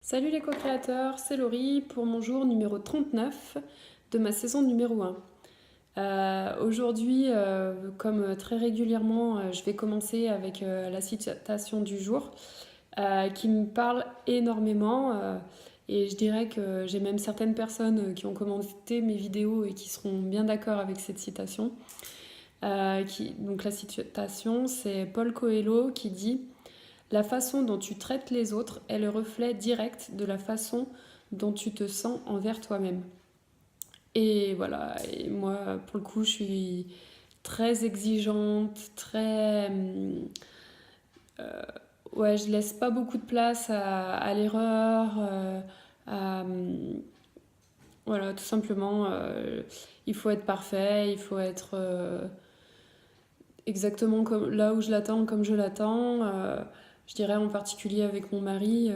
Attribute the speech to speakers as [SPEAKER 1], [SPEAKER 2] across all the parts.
[SPEAKER 1] Salut les co-créateurs, c'est Laurie pour mon jour numéro 39 de ma saison numéro 1. Aujourd'hui, comme très régulièrement, je vais commencer avec la citation du jour qui me parle énormément et je dirais que j'ai même certaines personnes qui ont commenté mes vidéos et qui seront bien d'accord avec cette citation. Donc la citation, c'est Paul Coelho qui dit: la façon dont tu traites les autres est le reflet direct de la façon dont tu te sens envers toi-même. Et voilà, et moi, pour le coup, je suis très exigeante, très... ouais, je laisse pas beaucoup de place à l'erreur, à... voilà, tout simplement, il faut être parfait, il faut être exactement comme, là où je l'attends, comme je l'attends. Je dirais en particulier avec mon mari,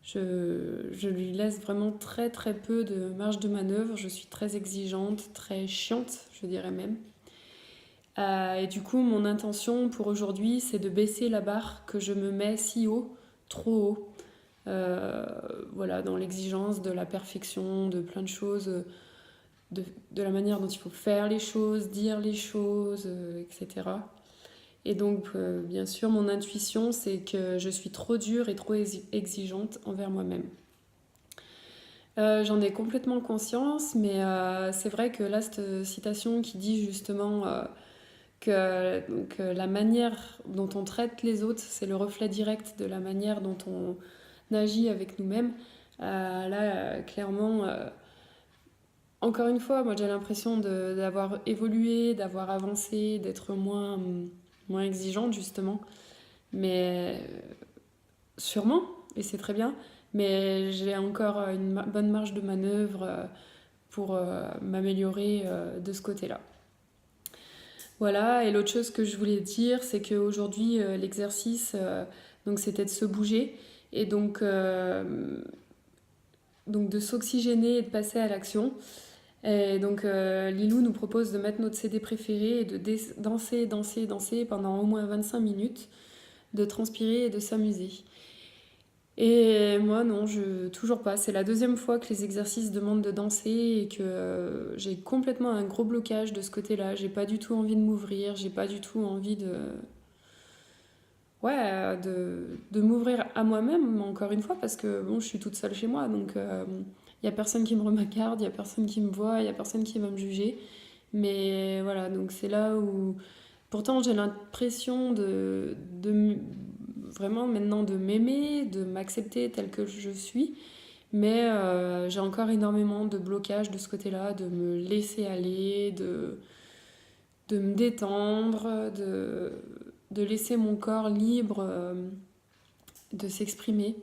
[SPEAKER 1] je lui laisse vraiment très très peu de marge de manœuvre. Je suis très exigeante, très chiante, je dirais même. Et du coup, mon intention pour aujourd'hui, c'est de baisser la barre que je me mets si haut, trop haut. Euh, voilà, dans l'exigence de la perfection, de plein de choses, de la manière dont il faut faire les choses, dire les choses, etc. Et donc, bien sûr, mon intuition, c'est que je suis trop dure et trop exigeante envers moi-même. J'en ai complètement conscience, mais c'est vrai que là, cette citation qui dit justement que la manière dont on traite les autres, c'est le reflet direct de la manière dont on agit avec nous-mêmes. Là, clairement, encore une fois, moi j'ai l'impression d'avoir évolué, d'avoir avancé, d'être moins exigeante justement. Mais sûrement, et c'est très bien, mais j'ai encore une bonne marge de manœuvre pour m'améliorer de ce côté-là. Voilà, et l'autre chose que je voulais dire, c'est qu'aujourd'hui, l'exercice, donc c'était de se bouger, et donc de s'oxygéner et de passer à l'action. Et donc Lilou nous propose de mettre notre CD préféré et de danser, danser, danser pendant au moins 25 minutes, de transpirer et de s'amuser. Et moi, non, toujours pas. C'est la deuxième fois que les exercices demandent de danser et que j'ai complètement un gros blocage de ce côté-là. J'ai pas du tout envie de m'ouvrir, j'ai pas du tout envie ouais, de m'ouvrir à moi-même, encore une fois, parce que bon, je suis toute seule chez moi, donc il y a personne qui me regarde, il y a personne qui me voit, il y a personne qui va me juger. Mais voilà, donc c'est là où pourtant j'ai l'impression vraiment maintenant de m'aimer, de m'accepter telle que je suis, mais j'ai encore énormément de blocage de ce côté-là, de me laisser aller, de me détendre, de laisser mon corps libre de s'exprimer.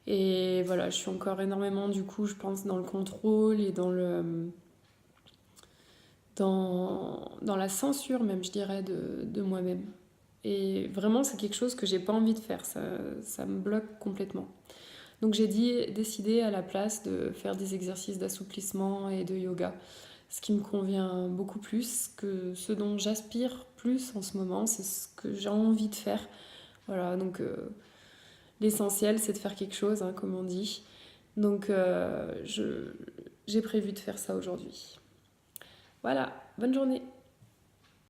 [SPEAKER 1] Et voilà, je suis encore énormément du coup, je pense, dans le contrôle et dans la censure même, je dirais, de moi-même. Et vraiment, c'est quelque chose que j'ai pas envie de faire, ça me bloque complètement. Donc j'ai décidé à la place de faire des exercices d'assouplissement et de yoga, ce qui me convient beaucoup plus, que ce dont j'aspire plus en ce moment, c'est ce que j'ai envie de faire. Voilà, donc l'essentiel c'est de faire quelque chose, hein, comme on dit. Donc j'ai prévu de faire ça aujourd'hui. Voilà, bonne journée.